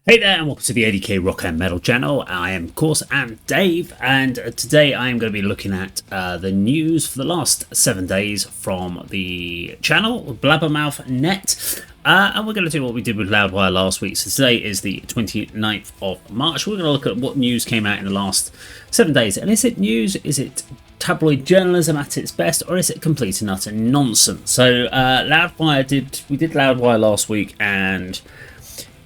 Hey there, and welcome to the ADK Rock and Metal channel. I am, of course, Dave, and today I am going to be looking at the news for the last 7 days from the channel, Blabbermouth Net. And we're going to do what we did with Loudwire last week. So today is the 29th of March. We're going to look at what news came out in the last 7 days. And is it news? Is it tabloid journalism at its best, or is it complete and utter nonsense? So we did Loudwire last week, and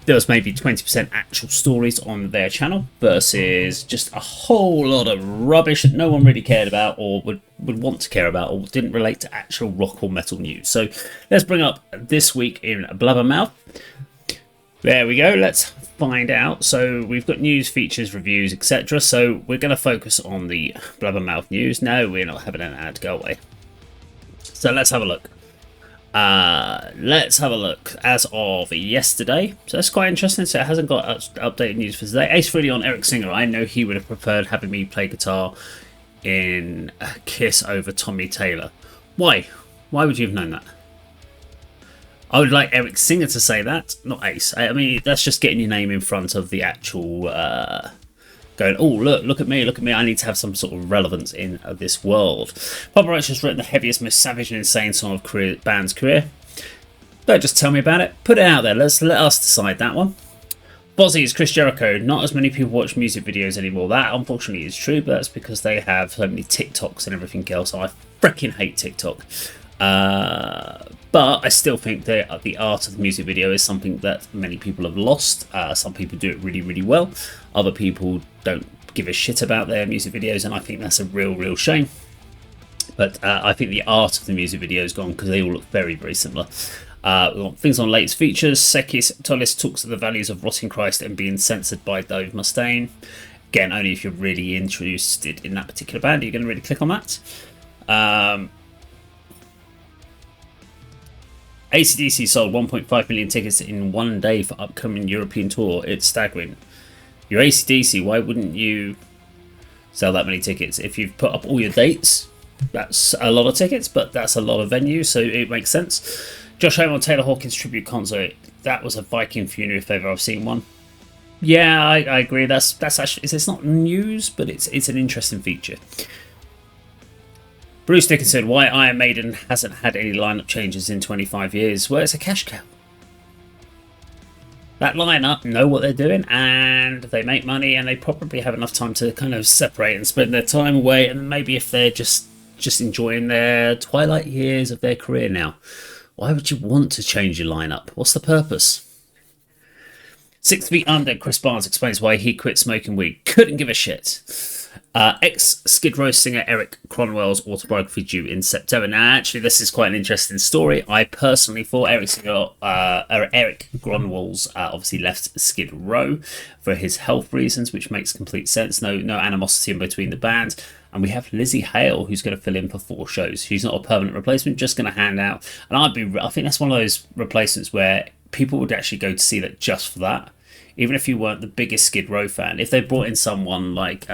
there was maybe 20% actual stories on their channel versus just a whole lot of rubbish that no one really cared about or would want to care about or didn't relate to actual rock or metal news. So let's bring up this week in Blabbermouth. There we go. Let's find out. So we've got news, features, reviews, etc. So we're going to focus on the Blabbermouth news. No, we're not having an ad. Go away. So let's have a look. Let's have a look as of yesterday. So that's quite interesting. So it hasn't got updated news for today. Ace Frehley on Eric Singer. I know he would have preferred having me play guitar in Kiss over Tommy Taylor. Why? Why would you have known that? I would like Eric Singer to say that, not Ace. I mean, that's just getting your name in front of the actual going, oh, look at me, I need to have some sort of relevance in this world. Papa Roach has written the heaviest, most savage and insane song of band's career. Don't just tell me about it, put it out there, let us decide that one. Bozzy's Chris Jericho. Not as many people watch music videos anymore. That, unfortunately, is true, but that's because they have so many TikToks and everything else. I freaking hate TikTok. But I still think that the art of the music video is something that many people have lost. Some people do it really, really well. Other people don't give a shit about their music videos, and I think that's a real shame. But I think the art of the music video is gone because they all look very, very similar. We've got things on latest features. Sekis Tolis talks of the values of Rotting Christ and being censored by Dave Mustaine. Again, only if you're really interested in that particular band, you're going to really click on that. AC/DC sold 1.5 million tickets in one day for upcoming European tour. It's staggering. You're AC/DC, why wouldn't you sell that many tickets? If you've put up all your dates, that's a lot of tickets, but that's a lot of venues, so it makes sense. Josh Homme on Taylor Hawkins tribute concert. That was a Viking funeral if ever I've seen one. Yeah, I agree. That's actually, it's not news, but it's an interesting feature. Bruce Dickinson, why Iron Maiden hasn't had any lineup changes in 25 years? Well, it's a cash cow. That lineup know what they're doing, and they make money, and they probably have enough time to kind of separate and spend their time away. And maybe if they're just enjoying their twilight years of their career now, why would you want to change your lineup? What's the purpose? 6 Feet Under, Chris Barnes explains why he quit smoking weed. Couldn't give a shit. Ex-Skid Row singer Eric Cronwell's autobiography due in September. Now, actually, this is quite an interesting story. I personally thought Eric Cronwell's obviously left Skid Row for his health reasons, which makes complete sense. No animosity in between the bands. And we have Lizzie Hale, who's going to fill in for 4 shows. She's not a permanent replacement, just going to hand out. And I think that's one of those replacements where people would actually go to see that just for that. Even if you weren't the biggest Skid Row fan. If they brought in someone like...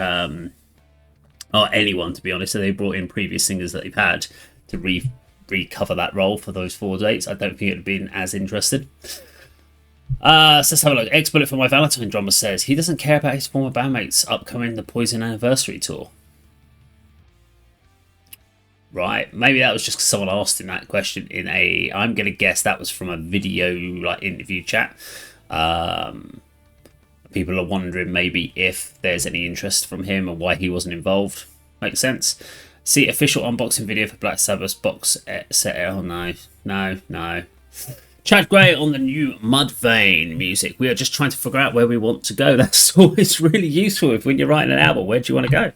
or anyone, to be honest, so they brought in previous singers that they've had to recover that role for those 4 dates, I don't think it would have been as interested. So let's have a look. Ex-Bullet for My Valentine drummer says he doesn't care about his former bandmates upcoming the Poison anniversary tour. Right, maybe that was just because someone asked him that question in I'm going to guess that was from a video interview chat. People are wondering maybe if there's any interest from him or why he wasn't involved. Makes sense. See official unboxing video for Black Sabbath's box set. Oh no. Chad Gray on the new Mudvayne music. We are just trying to figure out where we want to go. That's always really useful when you're writing an album. Where do you want to go?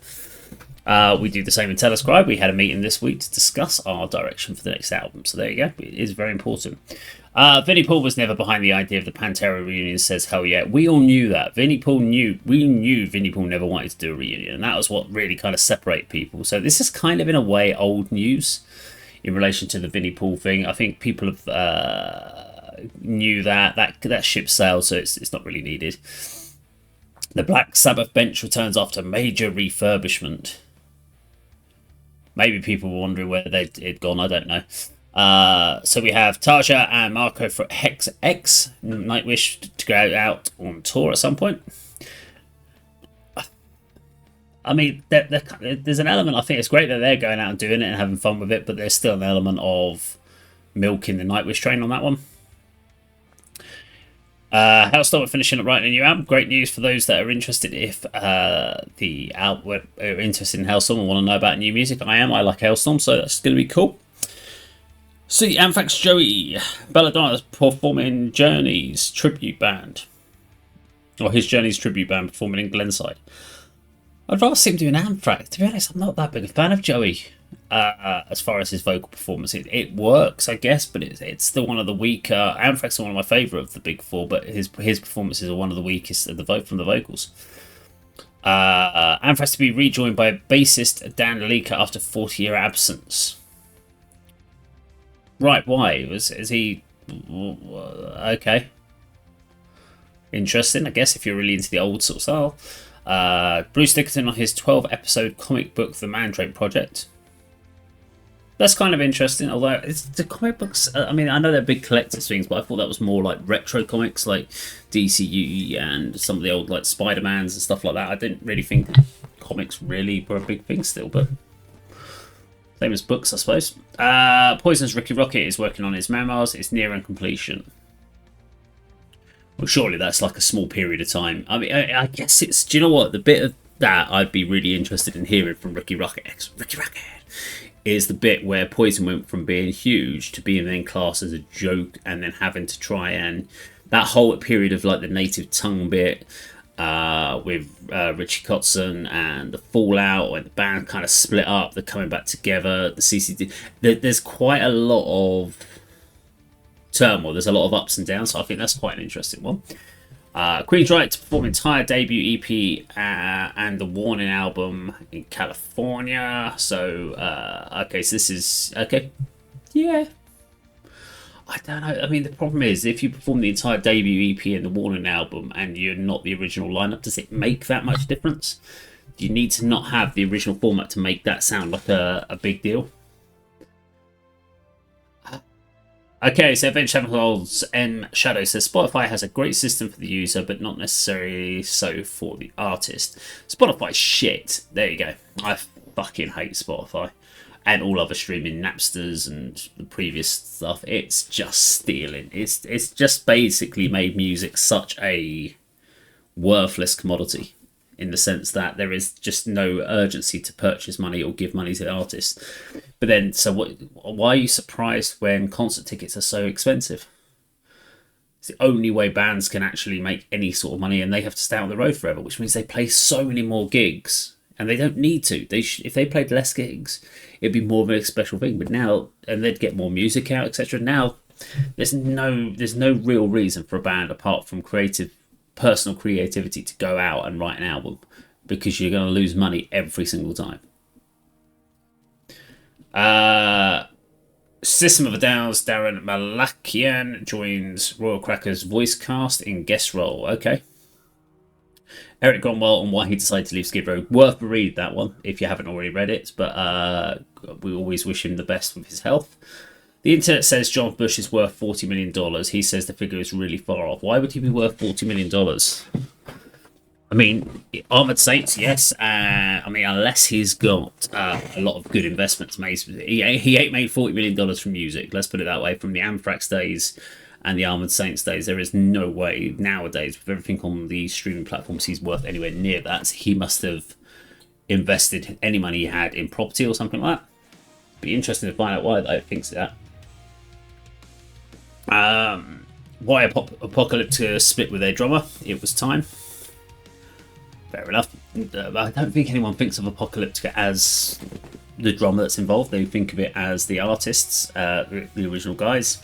We do the same in Telescribe. We had a meeting this week to discuss our direction for the next album. So there you go. It is very important. Vinnie Paul was never behind the idea of the Pantera reunion, says hell yeah. We all knew that. We knew Vinnie Paul never wanted to do a reunion, and that was what really kind of separated people. So this is kind of in a way old news in relation to the Vinnie Paul thing. I think people have knew that ship sailed, so it's not really needed. The Black Sabbath bench returns after major refurbishment. Maybe people were wondering where they'd gone, I don't know. So we have Tarja and Marco for Hex X Nightwish to go out on tour at some point. I mean, there's an element. I think it's great that they're going out and doing it and having fun with it, but there's still an element of milking the Nightwish train on that one. Hellstorm are finishing up writing a new album. Great news for those that are interested. If the album are interested in Hellstorm and want to know about new music, I am. I like Hellstorm, so that's going to be cool. See, Anthrax Joey Belladonna performing Journey's tribute band, or his Journey's tribute band performing in Glenside. I'd rather see him do an Anthrax. To be honest, I'm not that big a fan of Joey. As far as his vocal performance, it works, I guess, but it's still one of the weaker. Anthrax are one of my favourite of the big four, but his performances are one of the weakest of from the vocals. Anthrax to be rejoined by bassist Dan Leaker after 40-year absence. Right, why? Is he okay? Interesting, I guess, if you're really into the old sort of style. Bruce Dickinson on his 12-episode comic book The Mandrake Project. That's kind of interesting, although it's the comic books. I mean, I know they're big collector's things, but I thought that was more like retro comics, like DCU and some of the old like Spider-Mans and stuff like that. I didn't really think comics really were a big thing still, but same as books, I suppose. Poison's Ricky Rocket is working on his memoirs. It's nearing completion. Well, surely that's like a small period of time. I mean, I guess it's. Do you know what? The bit of that I'd be really interested in hearing from Ricky Rocket. Ricky Rocket is the bit where Poison went from being huge to being then classed as a joke, and then having to try and that whole period of like the native tongue bit with Richie Kotzen and the fallout when the band kind of split up, they're coming back together. The CCD, there's quite a lot of turmoil. There's a lot of ups and downs, so I think that's quite an interesting one. Queen's right to perform entire debut EP and the Warning album in California. So, okay, so this is... Okay, yeah. I don't know. I mean, the problem is, if you perform the entire debut EP and the Warning album and you're not the original lineup, does it make that much difference? Do you need to not have the original format to make that sound like a big deal? Okay, so Avenged Sevenfold's M Shadow says Spotify has a great system for the user, but not necessarily so for the artist. Spotify's shit. There you go. I fucking hate Spotify and all other streaming Napsters and the previous stuff. It's just stealing. It's just basically made music such a worthless commodity, in the sense that there is just no urgency to purchase money or give money to the artist. But then, so why are you surprised when concert tickets are so expensive? It's the only way bands can actually make any sort of money, and they have to stay on the road forever, which means they play so many more gigs, and they don't need to. If they played less gigs, it'd be more of a special thing. But now, and they'd get more music out, etc. Now, there's no real reason for a band apart from personal creativity to go out and write an album, because you're going to lose money every single time. System of a Down's Darren Malakian joins Royal Cracker's voice cast in guest role. Okay. Eric Gronwell on why he decided to leave Skid Row. Worth a read, that one, if you haven't already read it, but we always wish him the best with his health. The internet says John Bush is worth $40 million. He says the figure is really far off. Why would he be worth $40 million? I mean, Armored Saints, yes. I mean, unless he's got a lot of good investments made. He ain't made $40 million from music, let's put it that way. From the Anthrax days and the Armored Saints days, there is no way nowadays, with everything on the streaming platforms, he's worth anywhere near that. He must have invested any money he had in property or something like that. Be interesting to find out why I think that. Why Apocalyptica split with their drummer? It was time. Fair enough. I don't think anyone thinks of Apocalyptica as the drummer that's involved. They think of it as the artists, the original guys.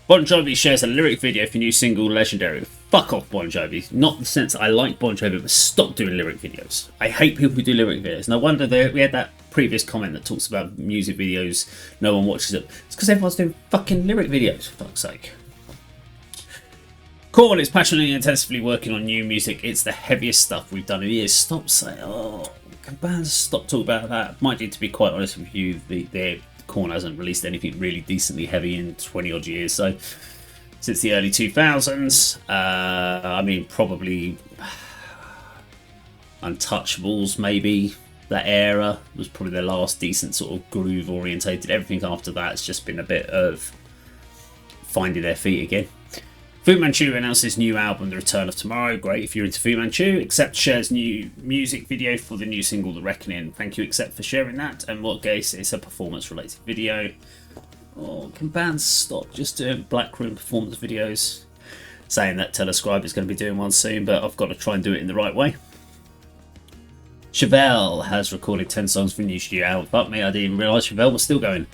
Bon Jovi shares a lyric video for new single Legendary. Fuck off, Bon Jovi. Not in the sense that I like Bon Jovi, but stop doing lyric videos. I hate people who do lyric videos. No wonder we had that previous comment that talks about music videos, no one watches it. It's because everyone's doing fucking lyric videos, for fuck's sake. Korn is passionately and intensively working on new music. It's the heaviest stuff we've done in years. Stop saying, can bands stop talking about that? Might need to be quite honest with you. Korn hasn't released anything really decently heavy in 20 odd years. So since the early 2000s, I mean, probably Untouchables, maybe. That era was probably the last decent sort of groove orientated. Everything after that has just been a bit of finding their feet again. Fu Manchu announced his new album, The Return of Tomorrow. Great if you're into Fu Manchu. Accept shares new music video for the new single, The Reckoning. Thank you, Accept, for sharing that. And what case, it's a performance-related video. Oh, can bands stop just doing Black Room performance videos? Saying that Telescribe is going to be doing one soon, but I've got to try and do it in the right way. Chevelle has recorded 10 songs for a new studio album. Fuck me, I didn't even realise Chevelle was still going.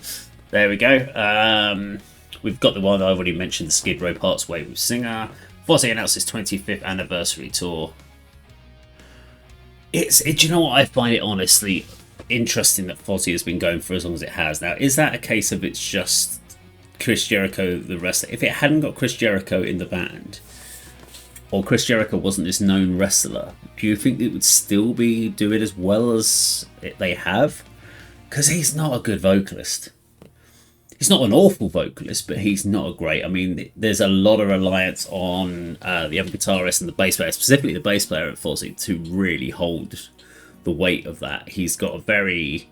There we go. We've got the one I already mentioned, the Skid Row Parts Way with Singer. Fozzy announced his 25th anniversary tour. Do you know what? I find it honestly interesting that Fozzy has been going for as long as it has. Now, is that a case of it's just Chris Jericho, the wrestler? If it hadn't got Chris Jericho in the band, or Chris Jericho wasn't this known wrestler, do you think it would still be doing as well as they have? Because he's not a good vocalist. He's not an awful vocalist, but he's not a great. I mean, there's a lot of reliance on the other guitarist and the bass player, specifically the bass player at Fozzy, to really hold the weight of that. He's got a very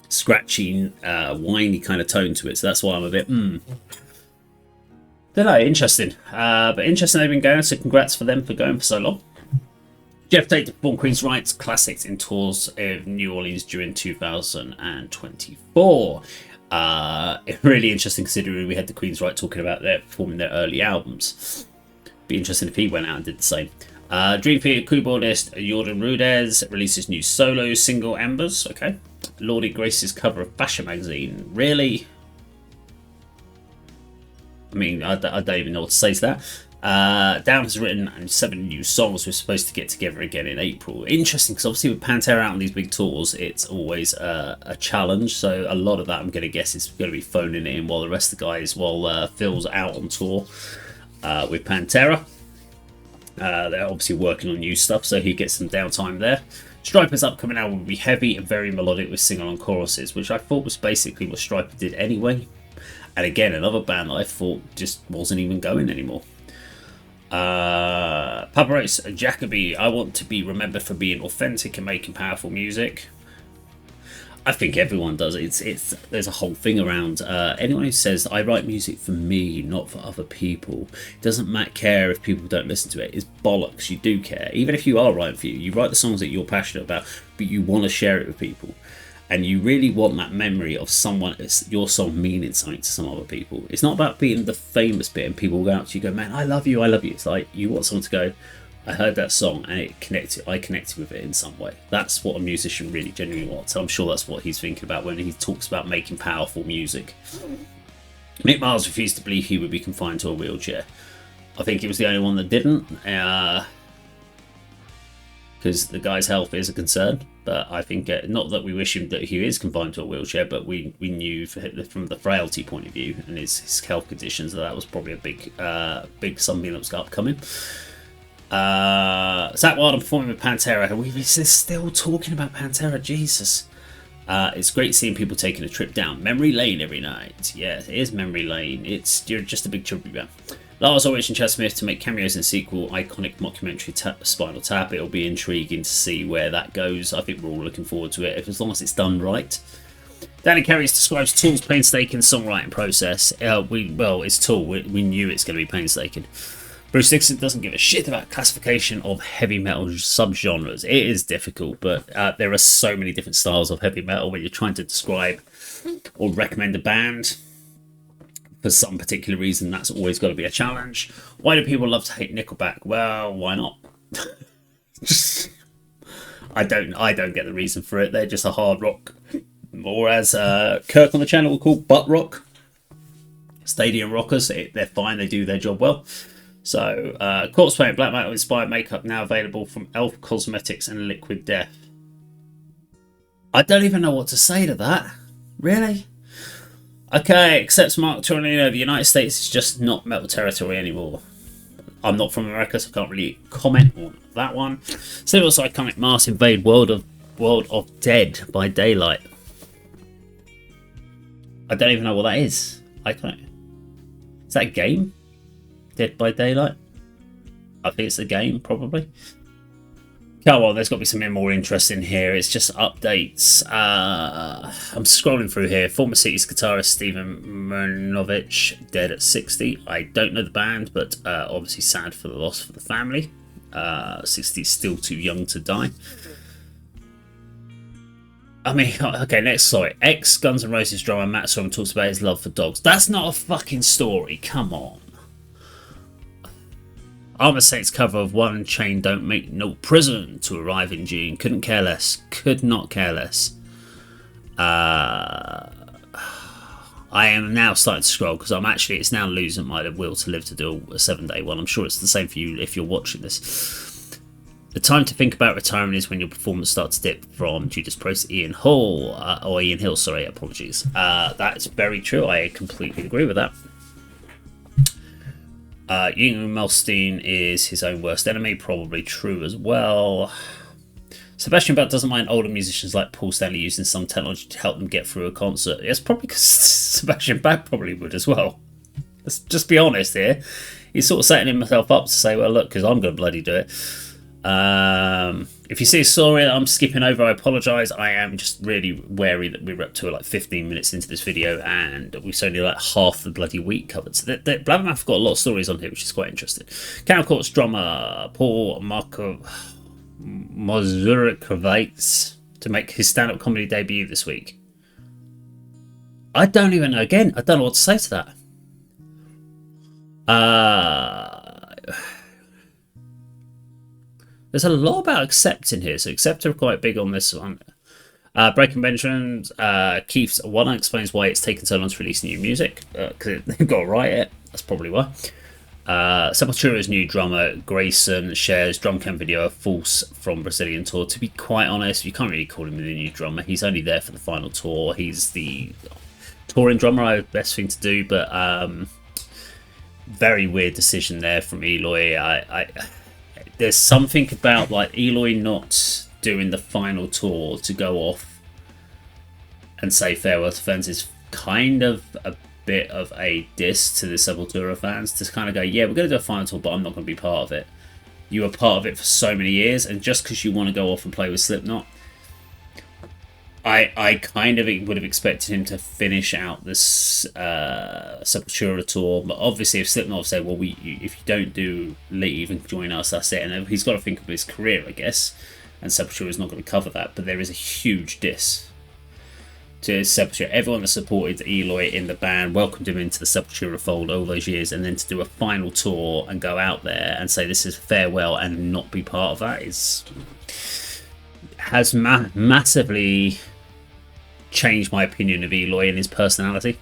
scratchy, whiny kind of tone to it, so that's why I'm a bit, don't know, interesting. But interesting they've been going, so congrats for them for going for so long. Jeff Tate to perform Queen's Rights Classics in tours of New Orleans during 2024. Really interesting considering we had the Queen's Right talking about their performing their early albums. Be interesting if he went out and did the same. Dream Theater keyboardist Jordan Rudez releases new solo single Embers. Okay. Lordy Grace's cover of Fashion Magazine. Really? I mean, I don't even know what to say to that. Down has written 7 new songs. We're supposed to get together again in April. Interesting, because obviously with Pantera out on these big tours, it's always a challenge. So a lot of that, I'm going to guess, is going to be phoning it in while the rest of the guys, while Phil's out on tour with Pantera. They're obviously working on new stuff, so he gets some downtime there. Striper's upcoming album will be heavy and very melodic with sing-along choruses, which I thought was basically what Striper did anyway. And again, another band that I thought just wasn't even going anymore. Papa Roach, Jacoby, I want to be remembered for being authentic and making powerful music. I think everyone does. There's a whole thing around anyone who says I write music for me, not for other people. It doesn't care if people don't listen to it. It's bollocks. You do care. Even if you are writing for you, you write the songs that you're passionate about, but you want to share it with people. And you really want that memory of someone, your song meaning something to some other people. It's not about being the famous bit and people go out to you and go, man, I love you, I love you. It's like you want someone to go, I heard that song and I connected with it in some way. That's what a musician really genuinely wants. I'm sure that's what he's thinking about when he talks about making powerful music. Mick Miles refused to believe he would be confined to a wheelchair. I think he was the only one that didn't. Because the guy's health is a concern, but I think not that we wish him that he is confined to a wheelchair, but we knew from the frailty point of view and his health conditions that was probably a big something that was upcoming. Zach Wilde performing with Pantera, and we're still talking about Pantera. Jesus, it's great seeing people taking a trip down memory lane every night. Yeah, it is memory lane. You're just a big tribute band. Lars Ulrich and Chad Smith to make cameos in the sequel iconic mockumentary Spinal Tap. It'll be intriguing to see where that goes. I think we're all looking forward to it, as long as it's done right. Danny Carey describes Tool's painstaking songwriting process. It's Tool. We knew it's going to be painstaking. Bruce Dixon doesn't give a shit about classification of heavy metal subgenres. It is difficult, but there are so many different styles of heavy metal when you're trying to describe or recommend a band. For some particular reason, that's always got to be a challenge. Why do people love to hate Nickelback? Well, why not? I don't get the reason for it. They're just a hard rock, or as Kirk on the channel will call butt rock. Stadium rockers. They're fine. They do their job well. So, Corpse Paint black metal inspired makeup now available from Elf Cosmetics and Liquid Death. I don't even know what to say to that. Really? Okay, except Mark Tornino, the United States is just not metal territory anymore. I'm not from America, so I can't really comment on that one. So also iconic Mars invade World World of Dead by Daylight. I don't even know what that is. I can't. Is that a game? Dead by Daylight? I think it's a game, probably. Come on, there's got to be something more interesting here. It's just updates. I'm scrolling through here. Former City's guitarist Steven Mrnovich, dead at 60. I don't know the band, but obviously sad for the loss for the family. 60 is still too young to die. I mean, okay, next story. Ex-Guns N' Roses drummer Matt Sorum talks about his love for dogs. That's not a fucking story. Come on. Armour Saints cover of One Chain Don't Make No Prison to arrive in June. Couldn't care less. Could not care less. I am now starting to scroll because it's now losing my will to live to do a 7-day one. I'm sure it's the same for you if you're watching this. The time to think about retirement is when your performance starts to dip, from Judas Priest, Ian Hill, sorry, apologies. That's very true. I completely agree with that. Yngwie Malmsteen is his own worst enemy, probably true as well. Sebastian Bach doesn't mind older musicians like Paul Stanley using some technology to help them get through a concert. It's probably because Sebastian Bach probably would as well. Let's just be honest here. He's sort of setting himself up to say, well, look, because I'm going to bloody do it. If you see a story that I'm skipping over, I apologise. I am just really wary that we're up to like 15 minutes into this video and we've only like half the bloody week covered. So Blabbermouth have got a lot of stories on here, which is quite interesting. Cannibal Corpse drummer Paul Mazurkiewicz to make his stand-up comedy debut this week. I don't even know. Again, I don't know what to say to that. There's a lot about Accept in here, so Accept are quite big on this one. Breaking mentions, Keith's one explains why it's taken so long to release new music, because they've got to write it, that's probably why. Sepultura's new drummer, Grayson, shares drum cam video of False from Brazilian tour. To be quite honest, you can't really call him the new drummer. He's only there for the final tour. He's the touring drummer, best thing to do, but very weird decision there from Eloy. There's something about like Eloy not doing the final tour to go off and say farewell to fans is kind of a bit of a diss to the Sepultura fans, to kind of go, yeah, we're going to do a final tour, but I'm not going to be part of it. You were part of it for so many years, and just because you want to go off and play with Slipknot, I kind of would have expected him to finish out this Sepultura tour, but obviously if Slipknot said, well, if you don't leave and join us, that's it, and he's got to think of his career, I guess, and Sepultura is not going to cover that, but there is a huge diss to Sepultura. Everyone that supported Eloy in the band, welcomed him into the Sepultura fold all those years, and then to do a final tour and go out there and say this is farewell and not be part of that has massively changed my opinion of Eloy and his personality.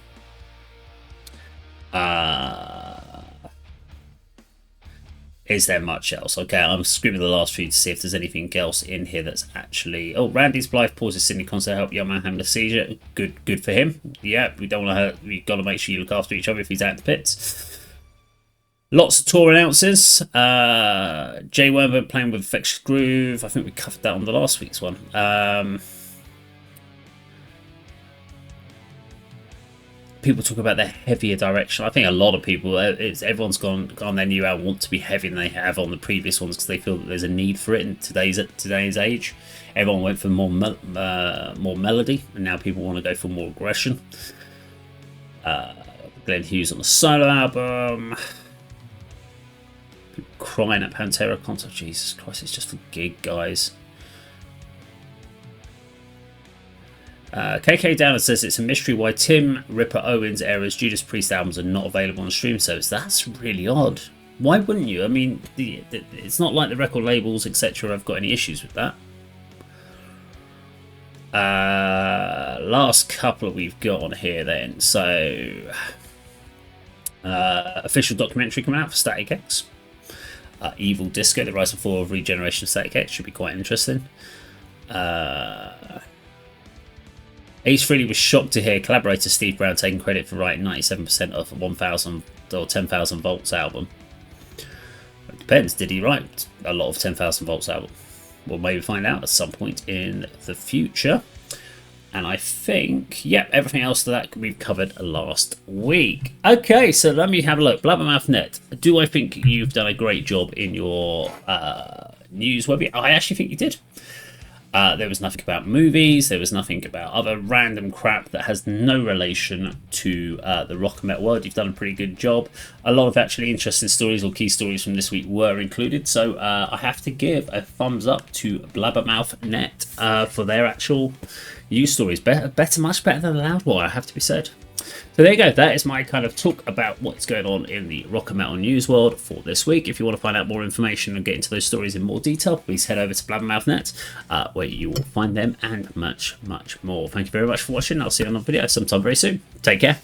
Is there much else? Okay, I'm skipping the last few to see if there's anything else in here that's actually... Oh, Randy's Blythe pauses Sydney concert to help young man handle a seizure. Good for him. Yeah, we don't want to hurt. We've got to make sure you look after each other if he's out in the pits. Lots of tour announces. Jay Wernberg playing with Infectious Groove. I think we covered that on the last week's one. People talk about their heavier direction. I think a lot of people, everyone's gone their new album, want to be heavier than they have on the previous ones because they feel that there's a need for it in today's age. Everyone went for more melody, and now people want to go for more aggression. Glenn Hughes on the solo album. People crying at Pantera concert. Jesus Christ, it's just a gig, guys. KK Downer says it's a mystery why Tim Ripper Owens' era's Judas Priest albums are not available on stream service. That's really odd. Why wouldn't you? I mean, it's not like the record labels, etc. have got any issues with that. Last couple we've got on here then. So, official documentary coming out for Static X. Evil Disco, the rise and fall of regeneration of Static X, should be quite interesting. Ace Frehley was shocked to hear collaborator Steve Brown taking credit for writing 97% of 1000 or 10,000 Volts album. It depends, did he write a lot of 10,000 Volts album? we'll maybe find out at some point in the future. And I think, yep, everything else to that we've covered last week. Okay, so let me have a look. Blabbermouth Net. Do I think you've done a great job in your news webby? I actually think you did. There was nothing about movies. There was nothing about other random crap that has no relation to the rock and metal world. You've done a pretty good job. A lot of actually interesting stories or key stories from this week were included. So I have to give a thumbs up to Blabbermouth Net for their actual news stories. Much better than the Loudwire, I have to be said. So there you go, that is my kind of talk about what's going on in the rock and metal news world for this week. If you want to find out more information and get into those stories in more detail, please head over to Blabbermouth.net, where you will find them and much, much more. Thank you very much for watching. I'll see you on another video sometime very soon. Take care.